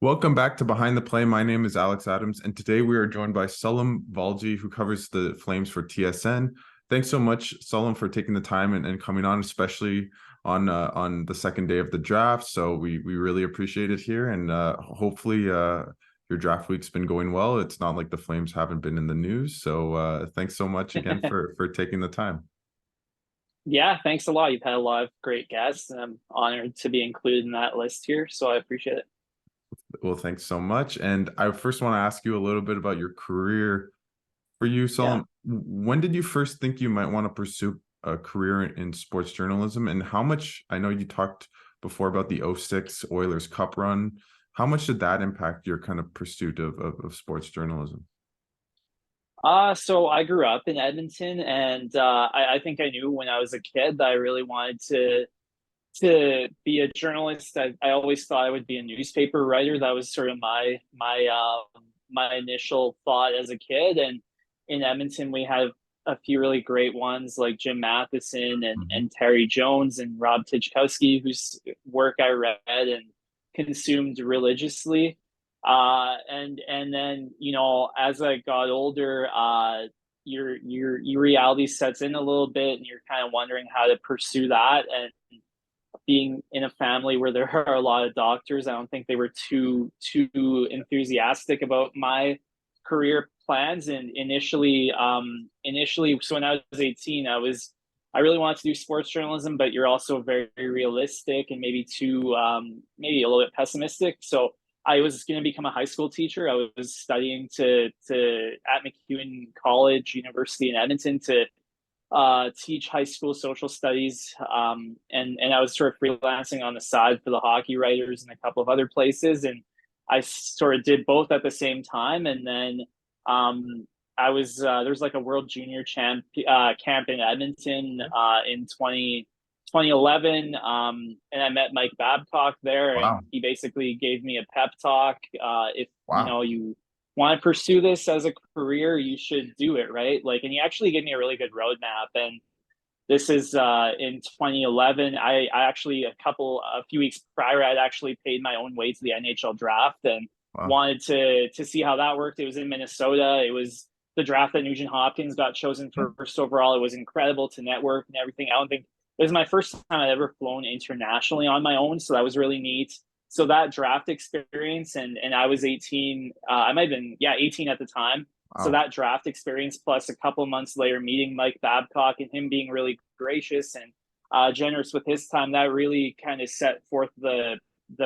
Welcome back to Behind the Play. My name is Alex Adams, and today we are joined by Salim Valji, who covers the Flames for TSN. Thanks so much, Salim, for taking the time and coming on, especially on the second day of the draft. So we really appreciate it here, and hopefully your draft week's been going well. It's not like the Flames haven't been in the news. So thanks so much again for taking the time. Yeah, thanks a lot. You've had a lot of great guests, and I'm honored to be included in that list here. So I appreciate it. Well, thanks so much. And I first want to ask you a little bit about your career. For you, Yeah. Salim, when did you first think you might want to pursue a career in sports journalism? And how much, I know you talked before about the '06 Oilers Cup run. How much did that impact your kind of pursuit of sports journalism? So I grew up in Edmonton, and I think I knew when I was a kid that I really wanted to be a journalist. I always thought I would be a newspaper writer. That was sort of my initial thought as a kid. And in Edmonton, we have a few really great ones like Jim Matheson and Mhm. and Terry Jones and Rob Tychkowski, whose work I read and consumed religiously. And then as I got older, your reality sets in a little bit, and you're kind of wondering how to pursue that. And being in a family where there are a lot of doctors, I don't think they were too enthusiastic about my career plans. And initially, so when I was 18, I really wanted to do sports journalism, but you're also very, very realistic and maybe maybe a little bit pessimistic. So I was going to become a high school teacher. I was studying to at MacEwan College, University in Edmonton, to teach high school social studies, and I was sort of freelancing on the side for the hockey writers and a couple of other places, and I sort of did both at the same time. And then I was there's like a World Junior camp in Edmonton in 2011, and I met Mike Babcock there, and Wow. he basically gave me a pep talk. If Wow. you want to pursue this as a career, you should do it, right? Like, and he actually gave me a really good roadmap. And this is in 2011. I actually a few weeks prior, I'd actually paid my own way to the NHL draft and Wow. wanted to see how that worked. It was in Minnesota. It was the draft that Nugent Hopkins got chosen for first overall. It was incredible to network and everything. I don't think it was my first time I'd ever flown internationally on my own, so that was really neat. So that draft experience, and I was 18. I might have been 18 at the time. So Wow. that draft experience, plus a couple months later meeting Mike Babcock and him being really gracious and generous with his time, that really kind of set forth the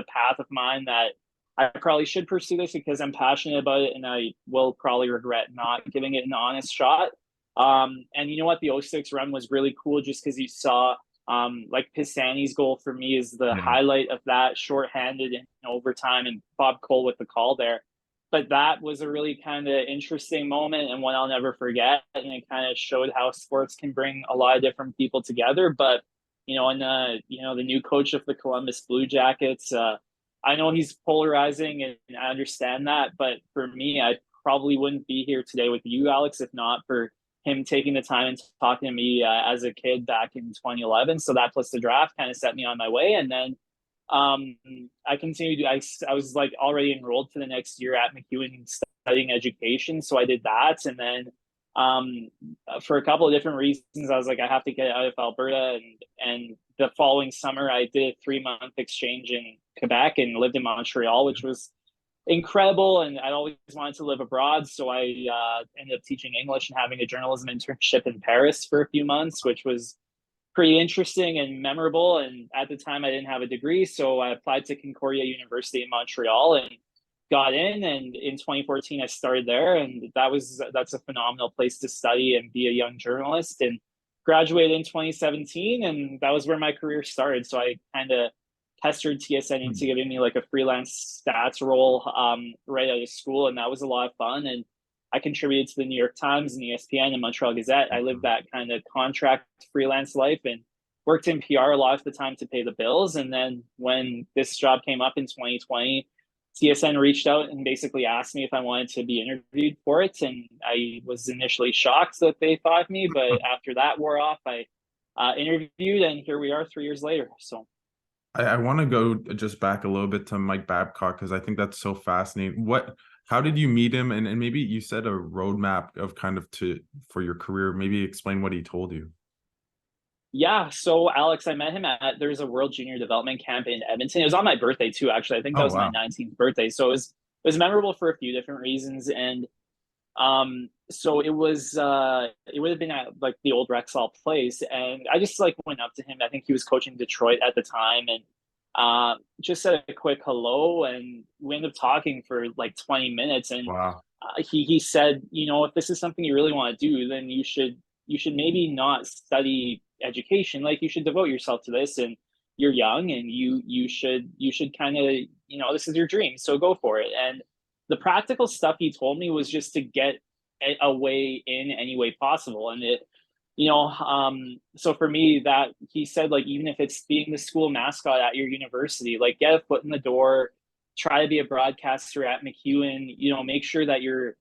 path of mine that I probably should pursue this because I'm passionate about it, and I will probably regret not giving it an honest shot. And you know what? The '06 run was really cool just because you saw like Pisani's goal for me is the Yeah. highlight of that, shorthanded in overtime, and Bob Cole with the call there. But that was a really kind of interesting moment and one I'll never forget. And it kind of showed how sports can bring a lot of different people together. But and the new coach of the Columbus Blue Jackets, I know he's polarizing, and I understand that. But for me, I probably wouldn't be here today with you, Alex, if not for him taking the time and talking to me as a kid back in 2011. So that plus the draft kind of set me on my way. And then um, I continued. I was like already enrolled for the next year at MacEwan studying education, so I did that, and then um, for a couple of different reasons, I was like, I have to get out of Alberta, and the following summer, I did a 3 month exchange in Quebec and lived in Montreal, which was incredible. And I'd always wanted to live abroad, so I ended up teaching English and having a journalism internship in Paris for a few months, which was pretty interesting and memorable. And at the time, I didn't have a degree, so I applied to Concordia University in Montreal and got in. And in 2014, I started there, and that's a phenomenal place to study and be a young journalist. And graduated in 2017, and that was where my career started. So I kind of pestered TSN Hmm. into giving me like a freelance stats role right out of school, and that was a lot of fun. And I contributed to the New York Times and ESPN and Montreal Gazette. I lived that kind of contract freelance life and worked in PR a lot of the time to pay the bills. And then when this job came up in 2020, TSN reached out and basically asked me if I wanted to be interviewed for it. And I was initially shocked that they thought of me, but after that wore off, I interviewed, and here we are 3 years later. So I want to go just back a little bit to Mike Babcock because I think that's so fascinating. How did you meet him? And maybe you said a roadmap of kind of to for your career. Maybe explain what he told you. Yeah, so Alex, I met him at there's a World Junior Development Camp in Edmonton. It was on my birthday too, actually. I think that Oh was my wow. 19th birthday. So it was memorable for a few different reasons. And so it would have been at like the old Rexall place, and I just like went up to him. I think he was coaching Detroit at the time, and just said a quick hello, and we ended up talking for like 20 minutes. And Wow. he said, if this is something you really want to do, then you should maybe not study education. Like you should devote yourself to this, and you're young, and you should kind of this is your dream, so go for it. And the practical stuff he told me was just to get a way in any way possible. And so for me, that he said, like, even if it's being the school mascot at your university, like get a foot in the door, try to be a broadcaster at McEwen, make sure that you're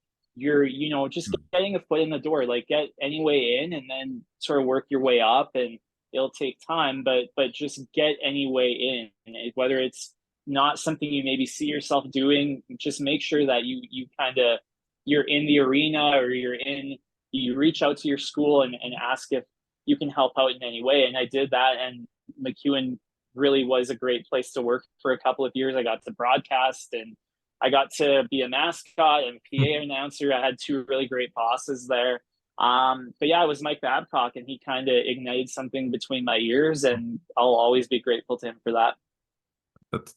just getting a foot in the door, like get any way in, and then sort of work your way up. And it'll take time, but just get any way in, whether it's not something you maybe see yourself doing. Just make sure that you kind of you're in the arena, or you reach out to your school and ask if you can help out in any way. And I did that, and McEwen really was a great place to work for a couple of years. I got to broadcast, and I got to be a mascot and PA announcer. I had two really great bosses there. But yeah, it was Mike Babcock, and he kind of ignited something between my ears, and I'll always be grateful to him for that.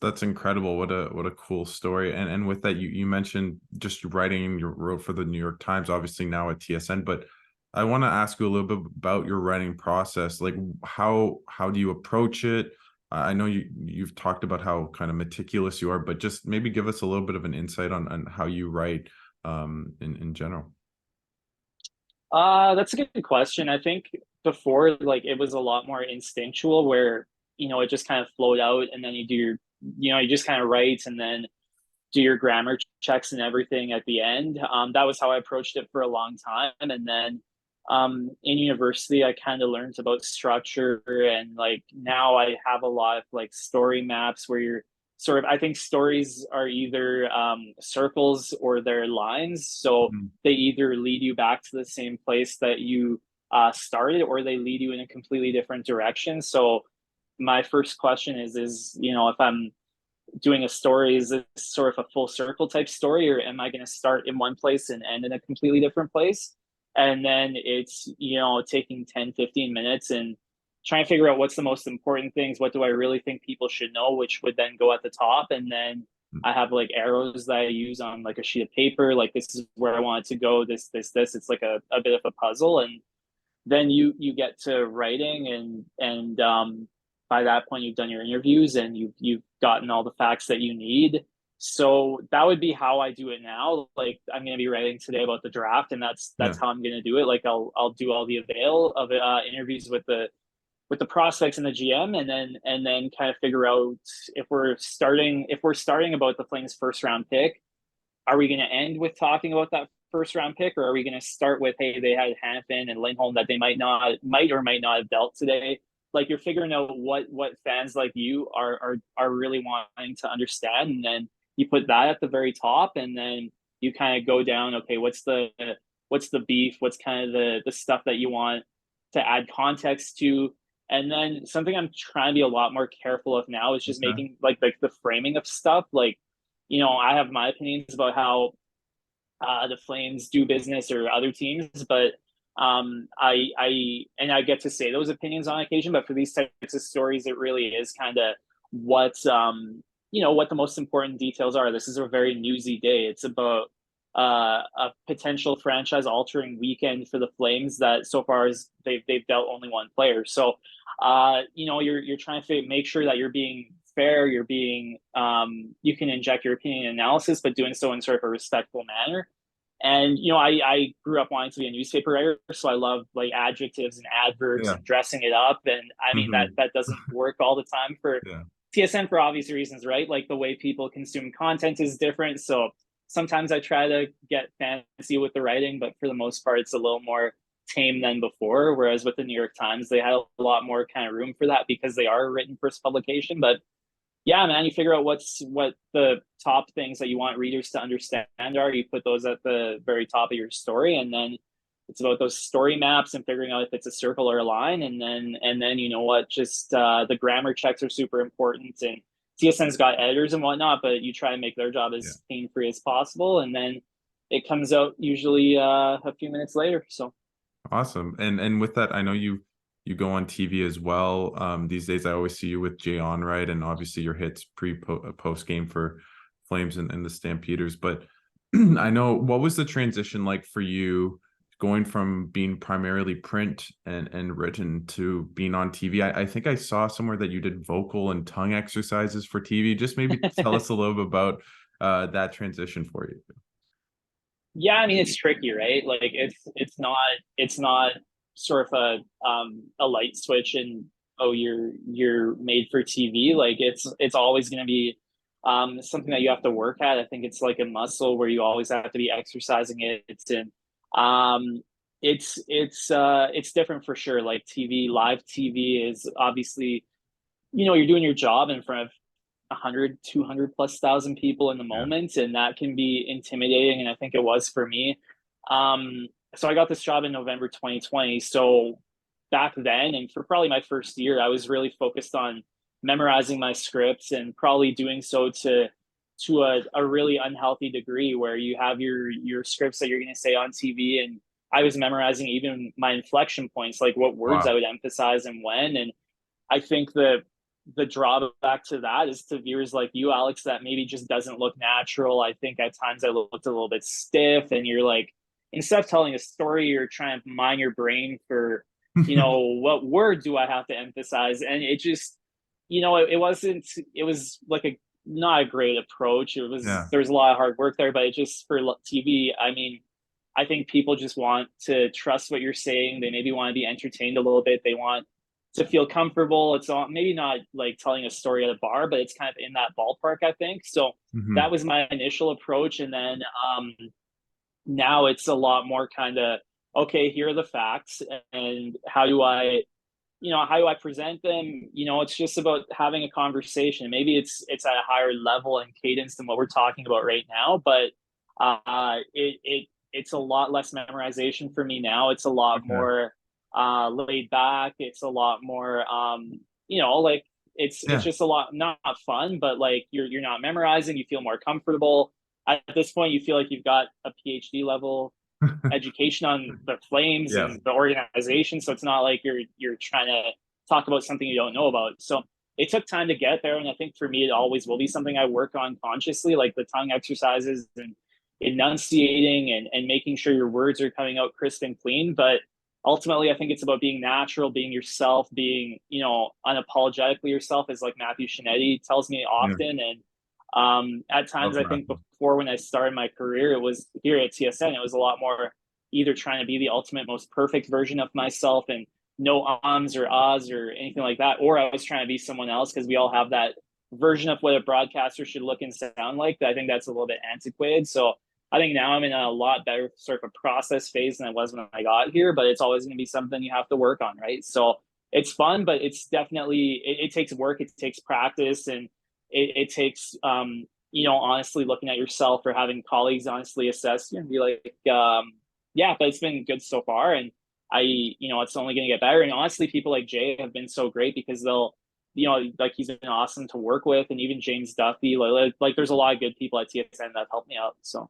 That's incredible. What a cool story. And with that, you mentioned just writing your wrote for the New York Times, obviously now at TSN, but I want to ask you a little bit about your writing process. Like how do you approach it? I know you've talked about how kind of meticulous you are, but just maybe give us a little bit of an insight on how you write in general. That's a good question. I think before, like, it was a lot more instinctual, where it just kind of flowed out, and then you just kind of write, and then do your grammar checks and everything at the end. That was how I approached it for a long time. And then in university, I kind of learned about structure, and like now I have a lot of like story maps where you're sort of, I think stories are either circles or they're lines. So Mm. they either lead you back to the same place that you started, or they lead you in a completely different direction. So my first question is, if I'm doing a story, is this sort of a full circle type story, or am I going to start in one place and end in a completely different place? And then it's taking 10-15 minutes and trying to figure out what's the most important things, what do I really think people should know, which would then go at the top. And then I have like arrows that I use on like a sheet of paper, like this is where I want it to go, this. It's like a bit of a puzzle. And then you get to writing, and by that point you've done your interviews, and you've gotten all the facts that you need. So that would be how I do it now. Like I'm going to be writing today about the draft, and that's Yeah. how I'm going to do it. Like I'll do all the avail of interviews with the prospects and the GM, and then kind of figure out if we're starting about the Flames first round pick, are we going to end with talking about that first round pick, or are we going to start with, hey, they had Hanifin and Lindholm that they might or might not have dealt today? Like you're figuring out what fans like you are really wanting to understand, and then you put that at the very top, and then you kind of go down. Okay, what's the beef? What's kind of the stuff that you want to add context to? And then something I'm trying to be a lot more careful of now is just Okay. making like the framing of stuff. Like, I have my opinions about how the Flames do business or other teams, but I get to say those opinions on occasion. But for these types of stories, it really is kind of what the most important details are. This is a very newsy day. It's about a potential franchise altering weekend for the Flames that so far as they've dealt only one player. So you're trying to make sure that you're being fair, you're being you can inject your opinion and analysis, but doing so in sort of a respectful manner. And I grew up wanting to be a newspaper writer, so I love like adjectives and adverbs Yeah. and dressing it up. And I mean that Hmm. that doesn't work all the time for Yeah. TSN for obvious reasons, right? Like the way people consume content is different. So sometimes I try to get fancy with the writing, but for the most part, it's a little more tame than before. Whereas with the New York Times, they had a lot more kind of room for that because they are a written first publication. But yeah, man, you figure out what the top things that you want readers to understand are. You put those at the very top of your story, and then it's about those story maps and figuring out if it's a circle or a line, and then you know what, just the grammar checks are super important. And TSN's got editors and whatnot, but you try to make their job as pain free as possible, and then it comes out usually a few minutes later. So awesome. And with that, I know you go on TV as well. These days I always see you with Jay Onright, and obviously your hits post game for Flames and the Stampeders. But I know, what was the transition like for you going from being primarily print and written to being on TV? I think I saw somewhere that you did vocal and tongue exercises for TV. Just maybe tell us a little bit about that transition for you. yeah, I mean, it's tricky, right? Like it's not sort of a light switch and oh, you're made for TV. Like it's always going to be something that you have to work at. I think it's like a muscle where you always have to be exercising it. It's different for sure. Like live TV is obviously, you're doing your job in front of 100, 200 plus thousand people in the moment, and that can be intimidating. And I think it was for me. So I got this job in November 2020. So back then, and for probably my first year, I was really focused on memorizing my scripts, and probably doing so to a really unhealthy degree, where you have your scripts that you're going to say on TV, and I was memorizing even my inflection points, like what words I would emphasize and when. And I think the drawback to that is to viewers like you, Alex, that maybe just doesn't look natural. I think at times I looked a little bit stiff, and you're like, instead of telling a story, you're trying to mine your brain for, what word do I have to emphasize? And it just, it was like not a great approach. There was a lot of hard work there, but it just, for TV, I mean, I think people just want to trust what you're saying. They maybe want to be entertained a little bit. They want to feel comfortable. It's maybe not like telling a story at a bar, but it's kind of in that ballpark, I think. So that was my initial approach. And then now it's a lot more kind of, okay, here are the facts, and how do I present them? It's just about having a conversation. Maybe it's at a higher level and cadence than what we're talking about right now, but it's a lot less memorization for me now. It's a lot more laid back. It's a lot more like it's just a lot, not fun, but like you're not memorizing. You feel more comfortable at this point. You feel like you've got a PhD level education on the Flames and the organization, so it's not like you're trying to talk about something you don't know about. So it took time to get there, and I think for me it always will be something I work on consciously, like the tongue exercises and enunciating and making sure your words are coming out crisp and clean. But ultimately, I think it's about being natural, being yourself, being, unapologetically yourself, as like Matthew Shinetti tells me often. And at times, I think before, when I started my career, it was here at TSN, it was a lot more either trying to be the ultimate, most perfect version of myself, and no ums or ahs or anything like that, or I was trying to be someone else, because we all have that version of what a broadcaster should look and sound like. I think that's a little bit antiquated. So I think now I'm in a lot better sort of a process phase than I was when I got here, but it's always going to be something you have to work on, right? So it's fun, but it's definitely, it takes work, it takes practice, and it takes, honestly looking at yourself, or having colleagues honestly assess you and be like, but it's been good so far. And it's only going to get better. And honestly, people like Jay have been so great, because they'll, like he's been awesome to work with, and even James Duffy, like there's a lot of good people at TSN that helped me out. So.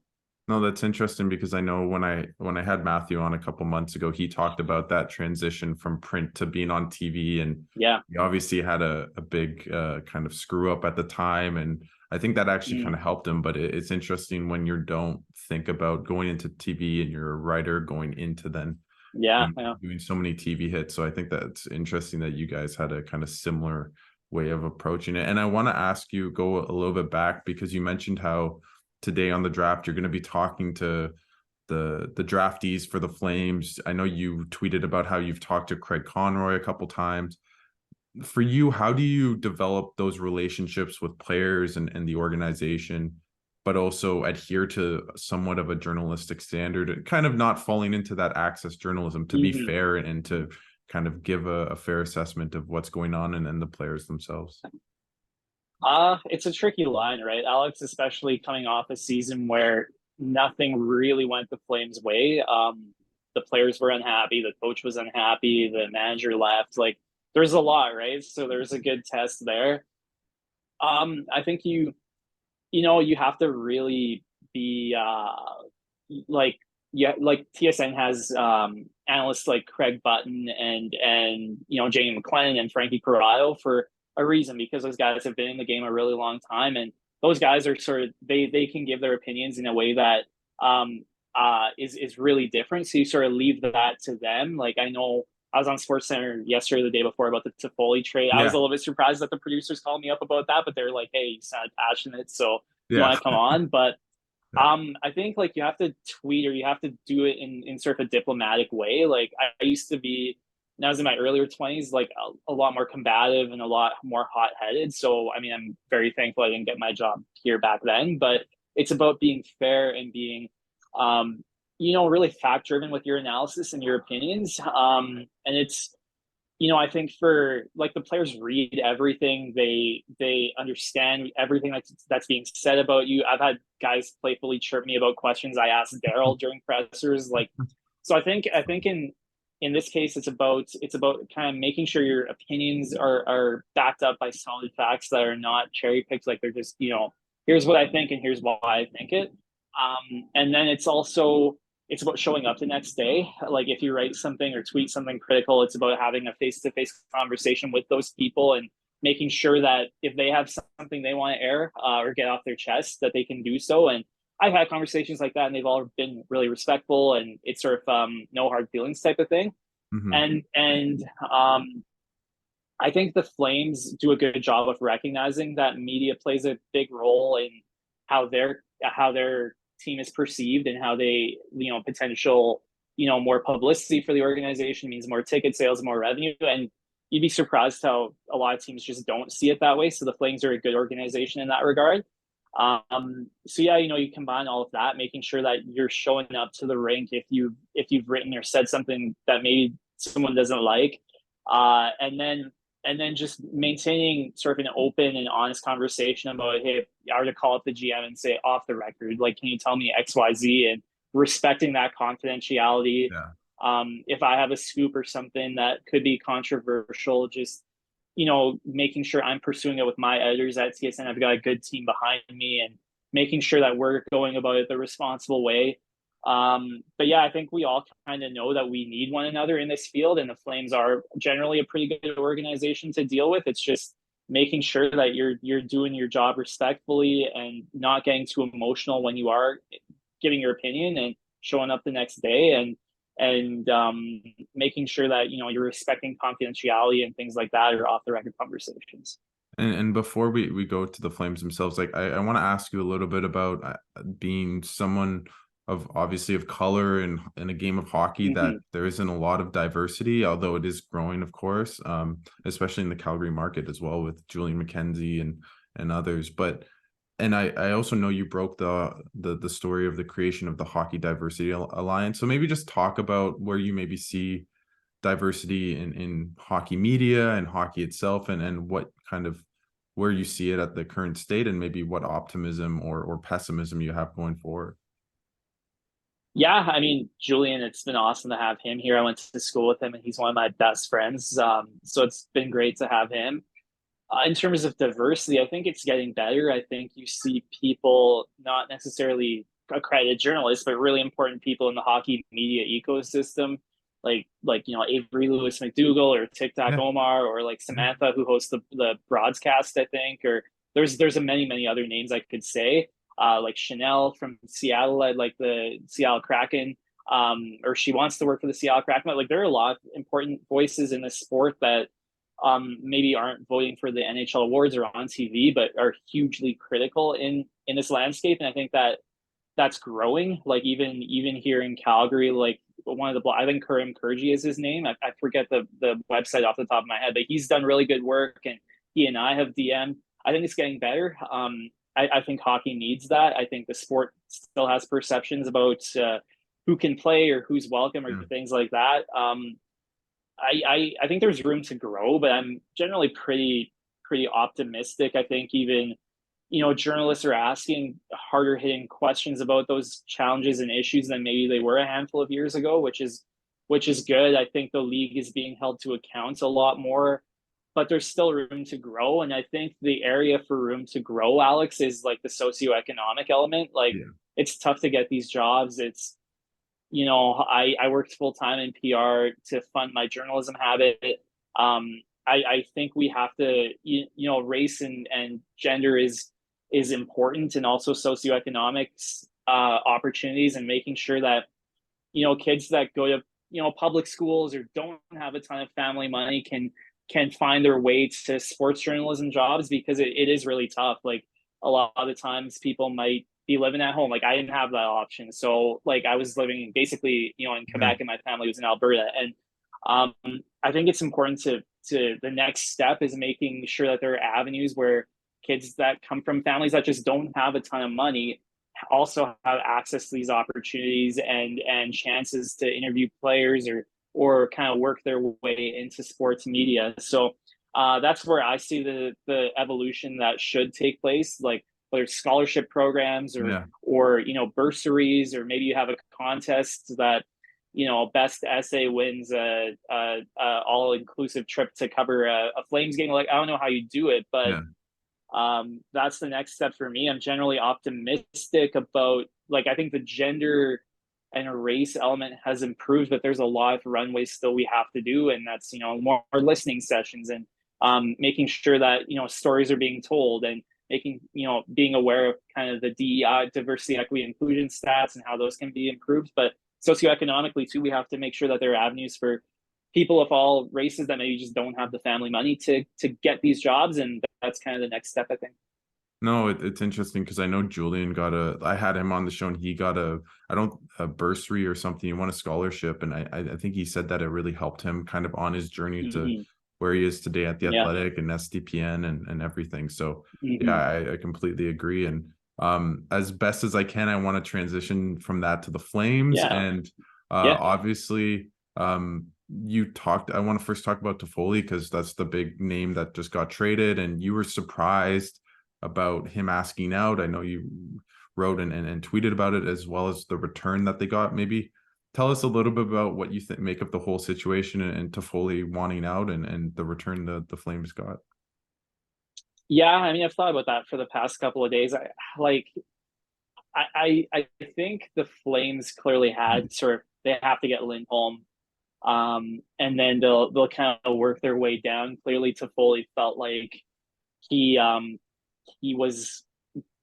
No, that's interesting, because I know when I had Matthew on a couple months ago, he talked about that transition from print to being on TV, and he obviously had a big kind of screw up at the time, and I think that actually kind of helped him. But it's interesting when you don't think about going into TV, and you're a writer going into then doing so many TV hits. So I think that's interesting that you guys had a kind of similar way of approaching it. And I want to ask you, go a little bit back, because you mentioned how today on the draft you're going to be talking to the draftees for the Flames. I know you tweeted about how you've talked to Craig Conroy a couple times. For you, how do you develop those relationships with players and the organization, but also adhere to somewhat of a journalistic standard, and kind of not falling into that access journalism, to be fair and to kind of give a fair assessment of what's going on and the players themselves? It's a tricky line, right? Alex, especially coming off a season where nothing really went the Flames' way. The players were unhappy, the coach was unhappy, the manager left. Like, there's a lot, right? So there's a good test there. I think you have to really be like, yeah, like TSN has analysts like Craig Button and Jamie McLennan and Frankie Corrado for a reason, because those guys have been in the game a really long time, and those guys are sort of, they can give their opinions in a way that is really different. So you sort of leave that to them. Like, I know I was on SportsCenter yesterday, the day before, about the Toffoli trade. I was a little bit surprised that the producers called me up about that, but they're like, "Hey, you sound passionate, so you want to come on?" But I think, like, you have to tweet, or you have to do it in sort of a diplomatic way. Like, I used to be, when I was in my earlier 20s, like a lot more combative and a lot more hot headed. So, I mean, I'm very thankful I didn't get my job here back then, but it's about being fair and being, really fact driven with your analysis and your opinions. And it's, I think, for, like, the players read everything. They understand everything that's being said about you. I've had guys playfully chirp me about questions I asked Daryl during pressers. Like, so I think in this case, it's about kind of making sure your opinions are backed up by solid facts that are not cherry picked. Like, they're just, here's what I think and here's why I think it. And then it's about showing up the next day. Like, if you write something or tweet something critical, it's about having a face-to-face conversation with those people and making sure that if they have something they want to air or get off their chest, that they can do so. And I've had conversations like that, and they've all been really respectful, and it's sort of no hard feelings type of thing. And I think the Flames do a good job of recognizing that media plays a big role in how their team is perceived, and how they, potential, more publicity for the organization means more ticket sales, more revenue. And you'd be surprised how a lot of teams just don't see it that way. So the Flames are a good organization in that regard. So yeah, you combine all of that, making sure that you're showing up to the rink if you've written or said something that maybe someone doesn't like, and then just maintaining sort of an open and honest conversation about, hey, if I were to call up the GM and say, off the record, like, can you tell me XYZ, and respecting that confidentiality. If I have a scoop or something that could be controversial, just, making sure I'm pursuing it with my editors at TSN. I've got a good team behind me, and making sure that we're going about it the responsible way. But yeah, I think we all kind of know that we need one another in this field, and the Flames are generally a pretty good organization to deal with. It's just making sure that you're doing your job respectfully and not getting too emotional when you are giving your opinion, and showing up the next day, and making sure that you're respecting confidentiality and things like that, or off the record conversations. And before we go to the Flames themselves, like, I want to ask you a little bit about being someone of obviously of color in a game of hockey, that there isn't a lot of diversity, although it is growing, of course, especially in the Calgary market as well, with Julian McKenzie and others. But and I also know you broke the story of the creation of the Hockey Diversity Alliance. So maybe just talk about where you maybe see diversity in hockey media and hockey itself, and what kind of, where you see it at the current state, and maybe what optimism or pessimism you have going forward. Yeah, I mean, Julian, it's been awesome to have him here. I went to school with him, and he's one of my best friends. So it's been great to have him. In terms of diversity, I think it's getting better. I think you see people, not necessarily accredited journalists, but really important people in the hockey media ecosystem, like Avery Lewis McDougall, or Tic Tac Omar, or like Samantha, who hosts the broadcast, I think, or there's a many other names I could say. Like Chanel from Seattle at like the Seattle Kraken, or she wants to work for the Seattle Kraken. Like, there are a lot of important voices in this sport that maybe aren't voting for the NHL awards or on TV, but are hugely critical in this landscape. And I think that's growing. Like, even here in Calgary, like, one of the, I think Karim Kurji is his name. I forget the website off the top of my head, but he's done really good work, and he and I have DM'd. I think it's getting better. I think hockey needs that. I think the sport still has perceptions about who can play or who's welcome or Yeah. things like that. I think there's room to grow, but I'm generally pretty optimistic. I think even journalists are asking harder hitting questions about those challenges and issues than maybe they were a handful of years ago, which is good. I think the league is being held to account a lot more, but there's still room to grow. And I think the area for room to grow, Alex, is like the socioeconomic element. Like Yeah. it's tough to get these jobs. I worked full time in PR to fund my journalism habit. I think we have to, race and gender is important, and also socioeconomics opportunities, and making sure that kids that go to public schools or don't have a ton of family money can find their way to sports journalism jobs, because it is really tough. Like a lot of the times people might be living at home. Like I didn't have that option. So like I was living basically, in Yeah. Quebec, and my family was in Alberta. And I think it's important to the next step is making sure that there are avenues where kids that come from families that just don't have a ton of money also have access to these opportunities and chances to interview players or kind of work their way into sports media. So that's where I see the evolution that should take place, like whether it's scholarship programs Yeah. or bursaries, or maybe you have a contest that best essay wins a all inclusive trip to cover a Flames game. Like I don't know how you do it, but Yeah. that's the next step for me. I'm generally optimistic about, like, I think the gender and race element has improved, but there's a lot of runway still we have to do. And that's, more listening sessions and making sure that, stories are being told, and making, being aware of kind of the DEI, diversity, equity, inclusion stats, and how those can be improved. But socioeconomically too, we have to make sure that there are avenues for people of all races that maybe just don't have the family money to get these jobs. And that's kind of the next step, I think. No, it's interesting because I know Julian I had him on the show, and he got a bursary or something. He won a scholarship. And I think he said that it really helped him kind of on his journey to Mm-hmm. where he is today at the Yeah. Athletic and SDPN and everything. So yeah, Mm-hmm. I completely agree. And as best as I can, I want to transition from that to the Flames. Yeah. And Yeah. obviously, I want to first talk about Toffoli, because that's the big name that just got traded, and you were surprised about him asking out. I know you wrote and tweeted about it, as well as the return that they got. Maybe tell us a little bit about what you make of the whole situation, and Toffoli wanting out, and the return the Flames got. Yeah. I mean, I've thought about that for the past couple of days. I think the Flames clearly had sort of, they have to get Lindholm. And then they'll kind of work their way down. Clearly Toffoli felt like he he was,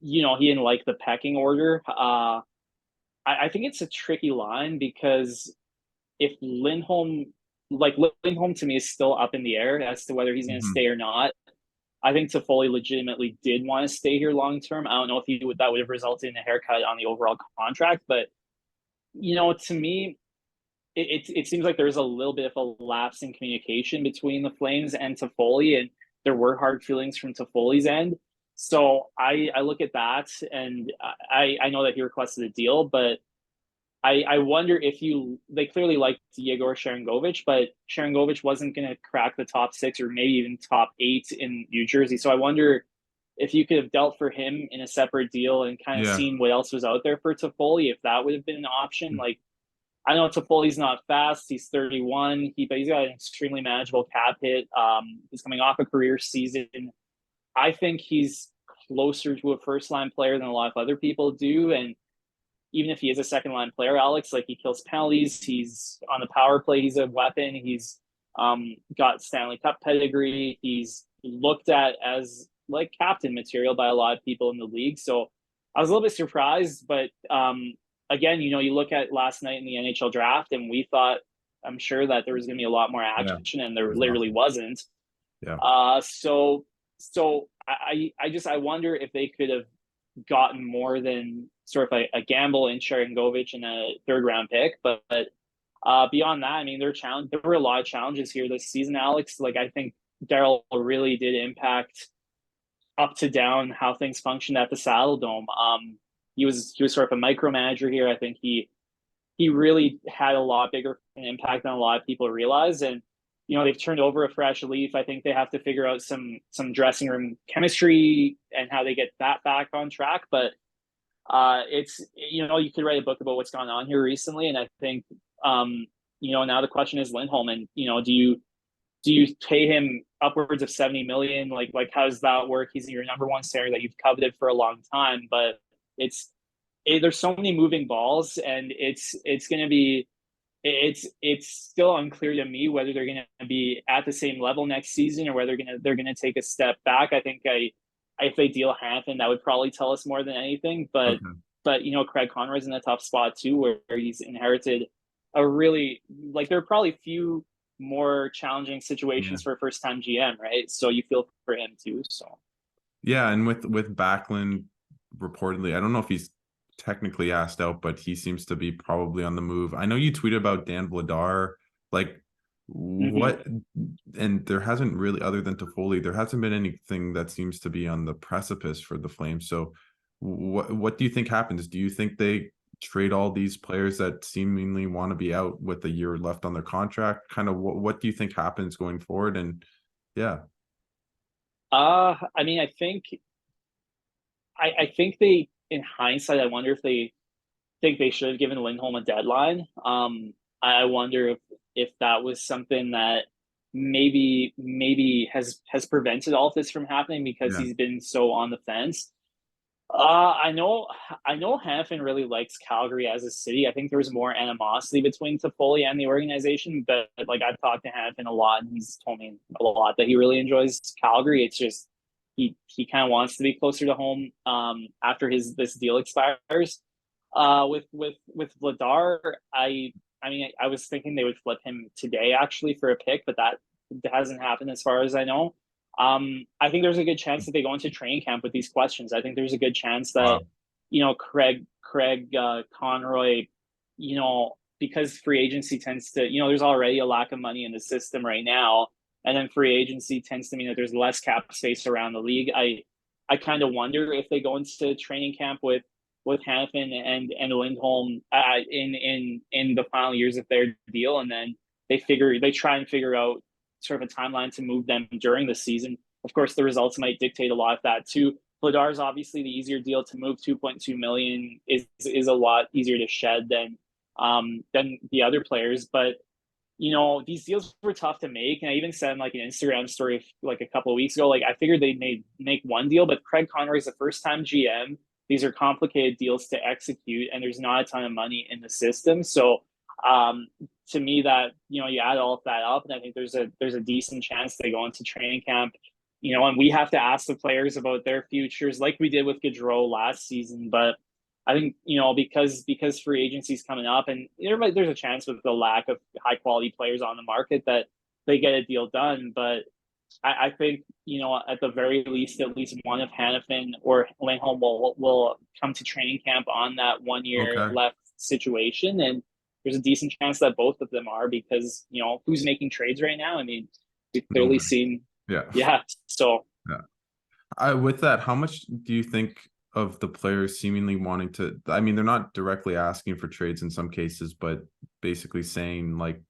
he didn't like the pecking order. I think it's a tricky line, because if Lindholm to me is still up in the air as to whether he's going to Mhm. stay or not. I think Toffoli legitimately did want to stay here long term. I don't know if that would have resulted in a haircut on the overall contract, but to me, it seems like there's a little bit of a lapse in communication between the Flames and Toffoli, and there were hard feelings from Toffoli's end. So I look at that, and I know that he requested a deal, but I wonder if they clearly liked Yegor Sharangovich, but Sharangovich wasn't going to crack the top 6 or maybe even top 8 in New Jersey. So I wonder if you could have dealt for him in a separate deal and kind of Yeah. seen what else was out there for Toffoli, if that would have been an option. Like, I know Toffoli's not fast. He's 31. But he's got an extremely manageable cap hit. He's coming off a career season. I think he's closer to a first line player than a lot of other people do. And even if he is a second line player, Alex, like, he kills penalties. He's on the power play. He's a weapon. He's got Stanley Cup pedigree. He's looked at as like captain material by a lot of people in the league. So I was a little bit surprised, but again, you look at last night in the NHL draft, and we thought, I'm sure, that there was going to be a lot more Yeah. action, and There there was literally nothing. wasn't. Yeah. So I wonder if they could have gotten more than sort of a gamble in Sharangovich and a third round pick. But beyond that, I mean, there were a lot of challenges here this season, Alex. Like, I think Daryl really did impact up to down how things functioned at the Saddle Dome. He was sort of a micromanager here. I think he really had a lot bigger impact than a lot of people realize. And they've turned over a fresh leaf. I think they have to figure out some dressing room chemistry and how they get that back on track. But it's you could write a book about what's gone on here recently, and I think now the question is Lindholm, and do you pay him upwards of 70 million? Like how does that work? He's your number one center that you've coveted for a long time, but there's so many moving balls, and it's going to be it's still unclear to me whether they're going to be at the same level next season or whether they're going to take a step back. I think if they deal Hanifin, that would probably tell us more than anything. But Okay. but Craig Conroy's in a tough spot too, where he's inherited a really there are probably few more challenging Yeah. situations for a first time GM, right? So you feel for him too. So Yeah, and with Backlund reportedly, I don't know if he's technically asked out, but he seems to be probably on the move. I know you tweeted about Dan Vladar, like mhm. what, and there hasn't really, other than Toffoli, there hasn't been anything that seems to be on the precipice for the Flames. So what do you think happens? Do you think they trade all these players that seemingly want to be out with a year left on their contract? Kind of what do you think happens going forward? And yeah. I mean, I think they, in hindsight, I wonder if they think they should have given Lindholm a deadline. I wonder if that was something that maybe has prevented all of this from happening because Yeah. he's been so on the fence. I know Hanifin really likes Calgary as a city. I think there was more animosity between Toffoli and the organization, but I've talked to Hanifin a lot, and he's told me a lot that he really enjoys Calgary. It's just he kind of wants to be closer to home after this deal expires. With Vladar, I mean I was thinking they would flip him today actually for a pick, but that hasn't happened as far as I know. I think there's a good chance that they go into training camp with these questions. I think there's a good chance that, Wow. Craig Conroy, because free agency tends to, there's already a lack of money in the system right now, and then free agency tends to mean that there's less cap space around the league. I kind of wonder if they go into training camp with Hanifin and Lindholm in the final years of their deal, and then they try and figure out sort of a timeline to move them during the season. Of course, the results might dictate a lot of that too. Vladar is obviously the easier deal to move. 2.2 million is a lot easier to shed than the other players. But these deals were tough to make, and I even said in an Instagram story a couple of weeks ago, I figured they'd make one deal, but Craig Conroy's a first time GM. These are complicated deals to execute, and there's not a ton of money in the system. So um, to me, that you add all of that up, and I think there's a decent chance they go into training camp. And we have to ask the players about their futures, like we did with Gaudreau last season. But I think because free agency is coming up, and there's a chance with the lack of high quality players on the market that they get a deal done. But I think at the very least, at least one of Hanifin or Lindholm will come to training camp on that 1 year Okay. left situation, and there's a decent chance that both of them are because who's making trades right now? I mean, we've clearly Nobody. seen, Yeah. yeah. So Yeah. With that, how much do you think of the players seemingly wanting to? I mean, they're not directly asking for trades in some cases, but basically saying like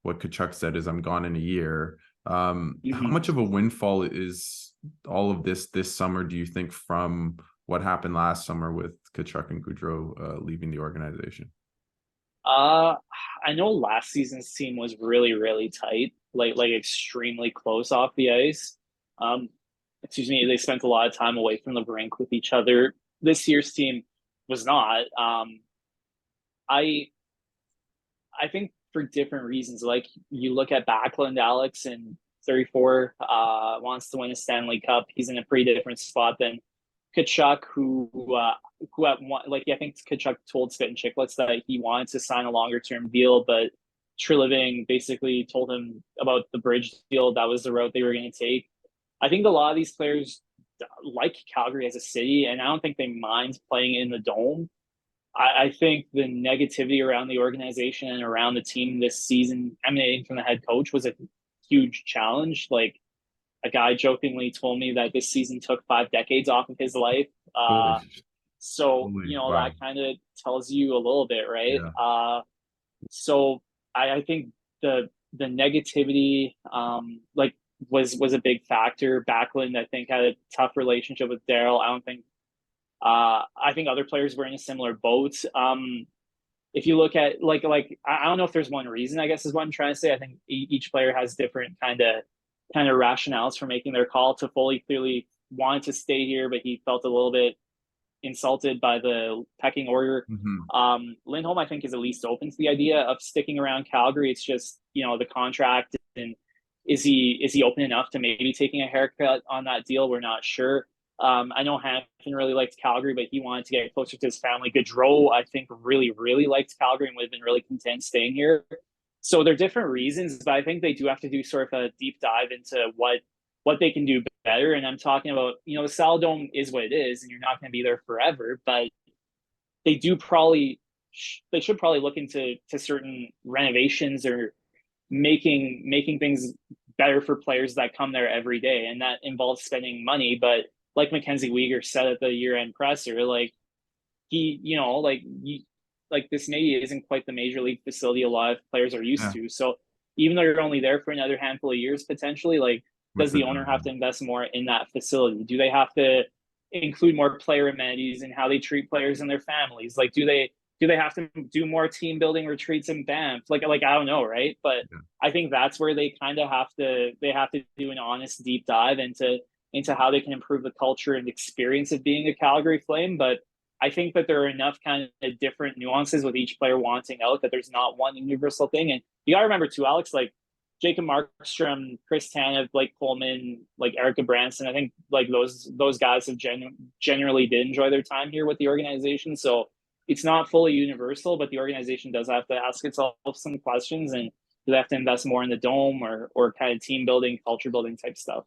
what Kachuk said is, "I'm gone in a year." How mhm. much of a windfall is all of this summer? Do you think from what happened last summer with Kachuk and Goudreau leaving the organization? Uh, I know last season's team was really, really tight, extremely close off the ice. Um, excuse me, they spent a lot of time away from the rink with each other. This year's team was not. I I think for different reasons. Like you look at Backlund, Alex, and 34 wants to win a Stanley Cup. He's in a pretty different spot than Kachuk, who at one, I think Kachuk told Spit and Chicklets that he wanted to sign a longer term deal, but Treliving basically told him about the bridge deal. That was the route they were going to take. I think a lot of these players like Calgary as a city, and I don't think they mind playing in the dome. I think the negativity around the organization and around the team this season, emanating from the head coach, was a huge challenge. a guy jokingly told me that this season took 5 decades off of his life. Holy, So holy, that wow. kind of tells you a little bit, right? Yeah. So I think the negativity like was a big factor. Backlund, I think, had a tough relationship with Daryl. I think other players were in a similar boat. If you look at I don't know if there's one reason, I guess is what I'm trying to say. I think each player has different kind of rationales for making their call. Toffoli clearly wanted to stay here, but he felt a little bit insulted by the pecking order. Hmm. Lindholm, I think, is at least open to the idea of sticking around Calgary. It's just, the contract, and is he open enough to maybe taking a haircut on that deal? We're not sure. I know Hanifin really liked Calgary, but he wanted to get closer to his family. Gaudreau, I think, really, really liked Calgary and would have been really content staying here. So they're different reasons, but I think they do have to do sort of a deep dive into what they can do better. And I'm talking about, the Saladome is what it is, and you're not going to be there forever, but they do probably they should probably look into certain renovations or making things better for players that come there every day, and that involves spending money. But like Mackenzie Weegar said at the year-end presser, like he, like this maybe isn't quite the major league facility a lot of players are used Yeah. to. So even though you're only there for another handful of years potentially, like does What's the it owner have to done? invest more in that facility? Do they have to include more player amenities and how they treat players and their families? Like do they have to do more team building retreats in Banff? Like I don't know, right? But Yeah. I think that's where they kind of have to do an honest deep dive into how they can improve the culture and experience of being a Calgary Flame. But I think that there are enough kind of different nuances with each player wanting out that there's not one universal thing. And you got to remember too, Alex, like Jacob Markstrom, Chris Tanev, Blake Coleman, like Erica Branson. I think like those guys have generally did enjoy their time here with the organization. So it's not fully universal, but the organization does have to ask itself some questions, and do they have to invest more in the dome or kind of team building, culture building type stuff.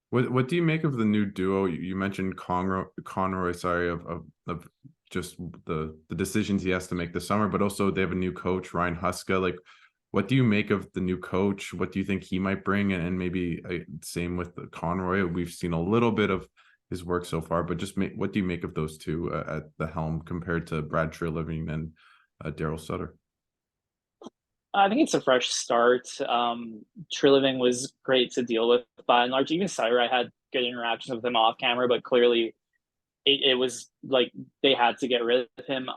What do you make of the new duo? You mentioned Conroy, sorry, of just the decisions he has to make this summer, but also they have a new coach, Ryan Huska. Like, what do you make of the new coach? What do you think he might bring? And maybe same with Conroy. We've seen a little bit of his work so far, but just what do you make of those two at the helm compared to Brad Treliving and Daryl Sutter? I think it's a fresh start. Trilliving was great to deal with by and large. Even Sutter, I had good interactions with him off camera, but clearly it was like they had to get rid of him.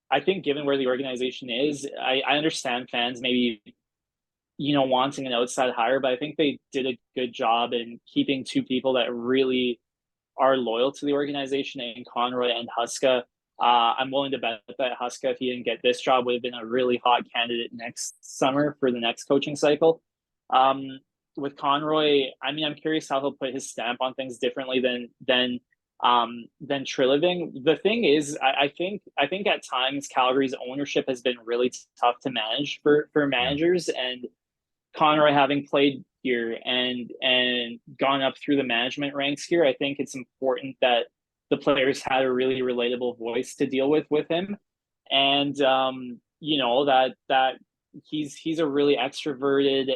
I think given where the organization is, I understand fans maybe wanting an outside hire, but I think they did a good job in keeping two people that really are loyal to the organization, in Conroy and Huska. I'm willing to bet that Huska, if he didn't get this job, would have been a really hot candidate next summer for the next coaching cycle. With Conroy, I mean, I'm curious how he'll put his stamp on things differently than Trilliving. The thing is, I think at times Calgary's ownership has been really tough to manage for Yeah. managers, and Conroy having played here and gone up through the management ranks here, I think it's important that the players had a really relatable voice to deal with him, and that he's a really extroverted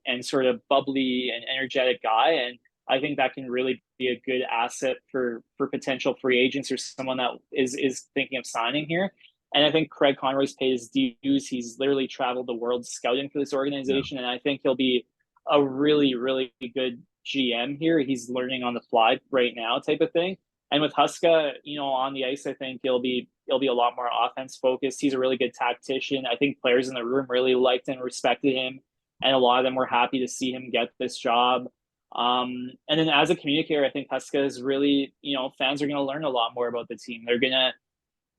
and sort of bubbly and energetic guy, and I think that can really be a good asset for potential free agents or someone that is thinking of signing here. And I think Craig Conroy's paid his dues. He's literally traveled the world scouting for this Yeah. organization, and I think he'll be a really, really good GM here. He's learning on the fly right now, type of thing. And with Huska, on the ice, I think he'll be a lot more offense focused. He's a really good tactician. I think players in the room really liked and respected him, and a lot of them were happy to see him get this job. And then as a communicator, I think Huska is really, fans are going to learn a lot more about the team. They're going to,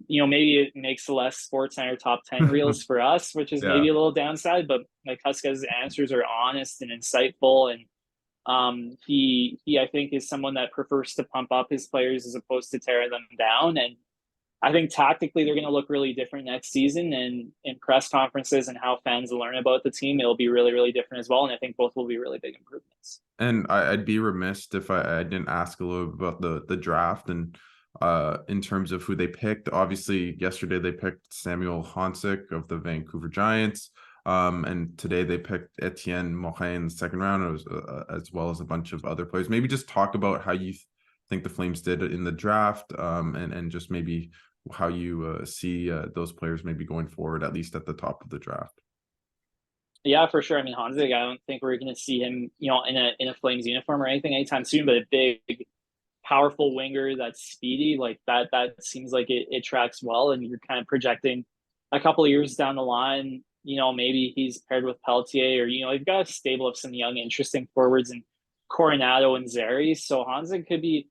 maybe it makes less Sports Center top 10 reels for us, which is Yeah. maybe a little downside, but like Huska's answers are honest and insightful. And he I think is someone that prefers to pump up his players as opposed to tear them down. And I think tactically they're going to look really different next season, and in press conferences and how fans learn about the team, it'll be really, really different as well. And I think both will be really big improvements. And I'd be remiss if I didn't ask a little bit about the draft and in terms of who they picked. Obviously, yesterday they picked Samuel Honsick of the Vancouver Giants. And today they picked Etienne Morin in the second round, as well as a bunch of other players. Maybe just talk about how you think the Flames did in the draft, and just maybe how you see those players maybe going forward, at least at the top of the draft. Yeah, for sure. I mean, Hanzig, I don't think we're going to see him, in a Flames uniform or anything anytime soon. But a big, powerful winger that's speedy, like that seems like it tracks well. And you're kind of projecting a couple of years down the line. Maybe he's paired with Peltier, or you've got a stable of some young, interesting forwards and Coronado and Zeri. So Hanzig could be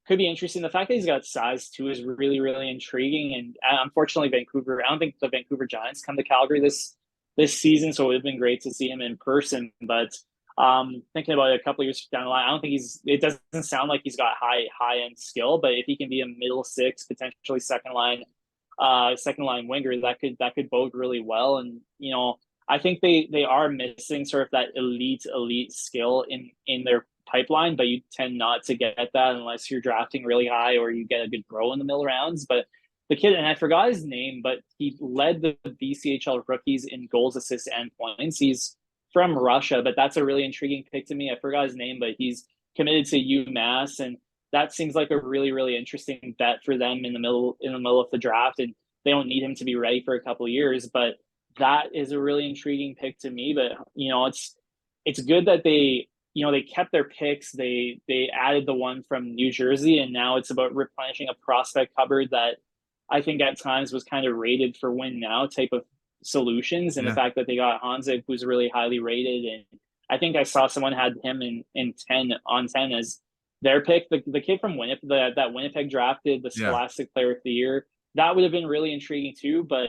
interesting. The fact that he's got size too is really, really intriguing. And unfortunately, Vancouver, I don't think the Vancouver Giants come to Calgary this season, so it would have been great to see him in person. But thinking about it a couple of years down the line, I don't think it doesn't sound like he's got high end skill, but if he can be a middle six, potentially second line winger, that could bode really well. And I think they are missing sort of that elite skill in their pipeline, but you tend not to get that unless you're drafting really high or you get a good grow in the middle rounds. But the kid, and I forgot his name, but he led the BCHL rookies in goals, assists, and points. He's from Russia, but that's a really intriguing pick to me. I forgot his name, but he's committed to UMass, and that seems like a really, really interesting bet for them in the middle of the draft. And they don't need him to be ready for a couple of years, but that is a really intriguing pick to me. But it's good that they kept their picks. They added the one from New Jersey, and now it's about replenishing a prospect cupboard that I think at times was kind of rated for win now type of solutions. And the fact that they got Hanzig, who's really highly rated, and I think I saw someone had him in 10 as their pick. The kid from Winnipeg, that Winnipeg drafted the Scholastic Player of the Year, that would have been really intriguing too. But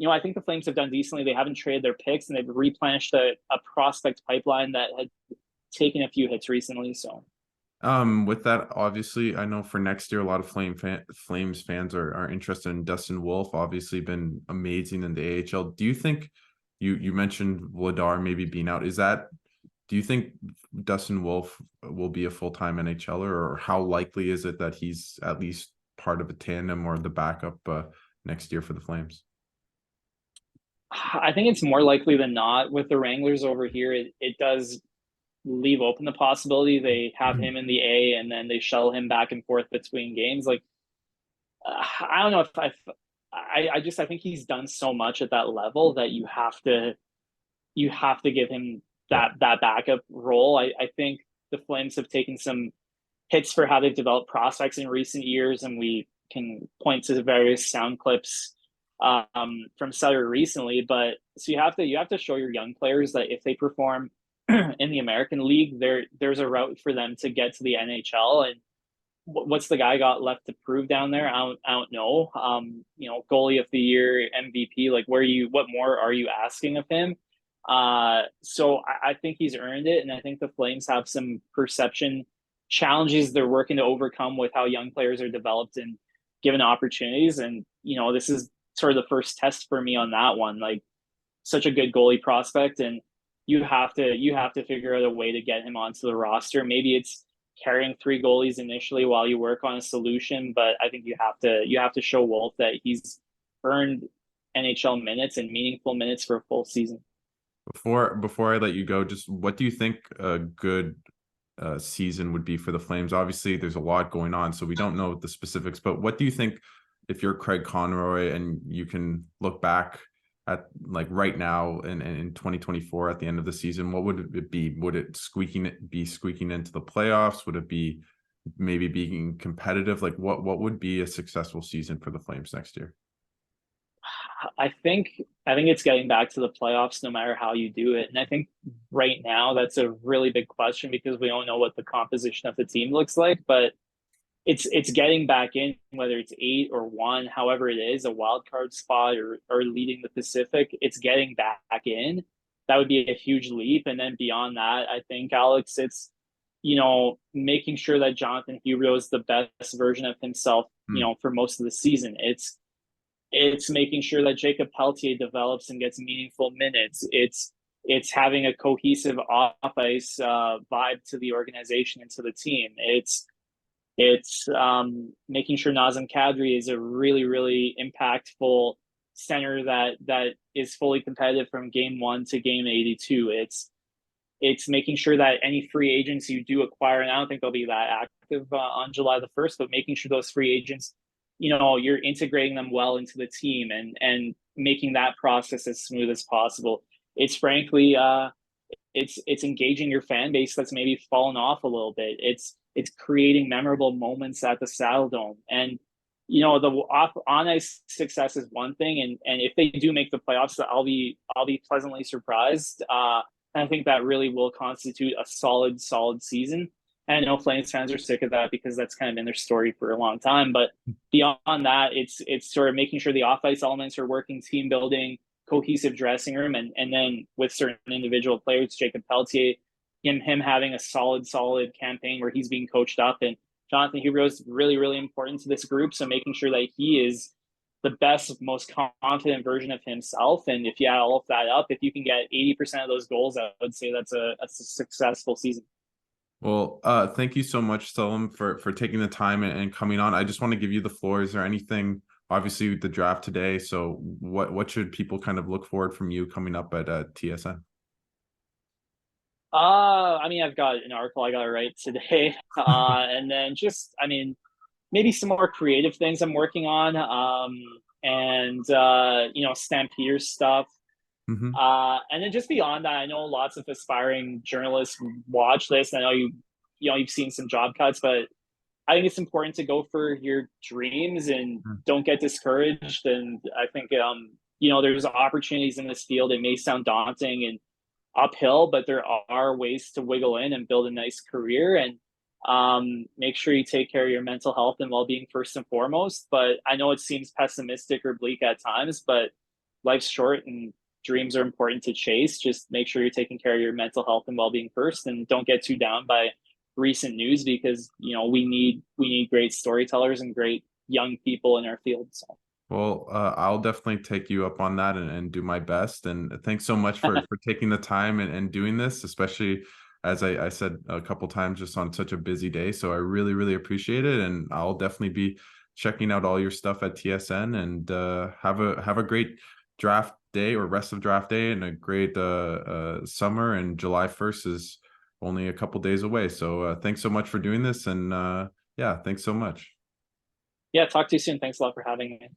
I think the Flames have done decently. They haven't traded their picks, and they've replenished a prospect pipeline that had taken a few hits recently. So with that, obviously, I know for next year, a lot of Flames fans are interested in Dustin Wolf. Obviously, been amazing in the AHL. Do you think you mentioned Vladar maybe being out? Do you think Dustin Wolf will be a full-time NHLer, or how likely is it that he's at least part of a tandem or the backup next year for the Flames? I think it's more likely than not with the Wranglers over here. It does leave open the possibility they have him in the A and then they shuttle him back and forth between games. Like, I don't know if I think he's done so much at that level that you have to give him that backup role. I think the Flames have taken some hits for how they've developed prospects in recent years, and we can point to various sound clips from Sutter recently. But so you have to show your young players that if they perform in the American League, there's a route for them to get to the NHL. And what's the guy got left to prove down there? I don't know. Goalie of the year, MVP. Like, what more are you asking of him? So I think he's earned it, and I think the Flames have some perception challenges they're working to overcome with how young players are developed and given opportunities. And this is sort of the first test for me on that one. Like, such a good goalie prospect, and you have to figure out a way to get him onto the roster. Maybe it's carrying 3 goalies initially while you work on a solution, but I think you have to show Wolf that he's earned NHL minutes and meaningful minutes for a full season. Before I let you go, just what do you think a good season would be for the Flames? Obviously, there's a lot going on, so we don't know the specifics, but what do you think if you're Craig Conroy and you can look back at, like, right now in 2024 at the end of the season, what would it be? Would it be squeaking into the playoffs? Would it be maybe being competitive? Like, what would be a successful season for the Flames next year? I think it's getting back to the playoffs no matter how you do it. And I think right now that's a really big question because we don't know what the composition of the team looks like, but it's getting back in, whether it's 8 or 1, however it is, a wild card spot or leading the Pacific, it's getting back in. That would be a huge leap. And then beyond that, I think, Alex, it's, making sure that Jonathan Huberdeau is the best version of himself, for most of the season. It's making sure that Jacob Peltier develops and gets meaningful minutes. It's having a cohesive off-ice vibe to the organization and to the team. It's making sure Nazem Kadri is a really, really impactful center that is fully competitive from game 1 to game 82. It's making sure that any free agents you do acquire, and I don't think they'll be that active on July the 1st, but making sure those free agents, you're integrating them well into the team and making that process as smooth as possible. It's frankly, it's engaging your fan base that's maybe fallen off a little bit. It's creating memorable moments at the Saddle Dome, and the on ice success is one thing, and if they do make the playoffs, I'll be pleasantly surprised. And I think that really will constitute a solid season. And I know Flames fans are sick of that because that's kind of been their story for a long time. But beyond that, it's sort of making sure the off ice elements are working, team building, cohesive dressing room, and then with certain individual players, Jacob Pelletier, him having a solid campaign where he's being coached up, and Jonathan Huberdeau is really, really important to this group. So making sure that he is the best, most confident version of himself. And if you add all of that up, if you can get 80% of those goals, I would say that's a successful season. Well, thank you so much, Salim, for taking the time and coming on. I just want to give you the floor. Is there anything, obviously the draft today, so what should people kind of look forward from you coming up at TSN? I mean, I've got an article I got to write today. And then just, I mean, maybe some more creative things I'm working on. And Stampeders stuff. Mm-hmm. And then just beyond that, I know lots of aspiring journalists watch this. I know you've seen some job cuts, but I think it's important to go for your dreams and don't get discouraged. And I think there's opportunities in this field. It may sound daunting and uphill, but there are ways to wiggle in and build a nice career. And make sure you take care of your mental health and well-being first and foremost. But I know it seems pessimistic or bleak at times, but life's short and dreams are important to chase. Just make sure you're taking care of your mental health and well-being first, and don't get too down by recent news, because we need great storytellers and great young people in our field. So Well, I'll definitely take you up on that and do my best. And thanks so much for taking the time and doing this, especially as I said a couple times, just on such a busy day. So I really, really appreciate it. And I'll definitely be checking out all your stuff at TSN, and have a great draft day or rest of draft day, and a great summer. And July 1st is only a couple days away. So thanks so much for doing this. And yeah, thanks so much. yeah, talk to you soon. Thanks a lot for having me.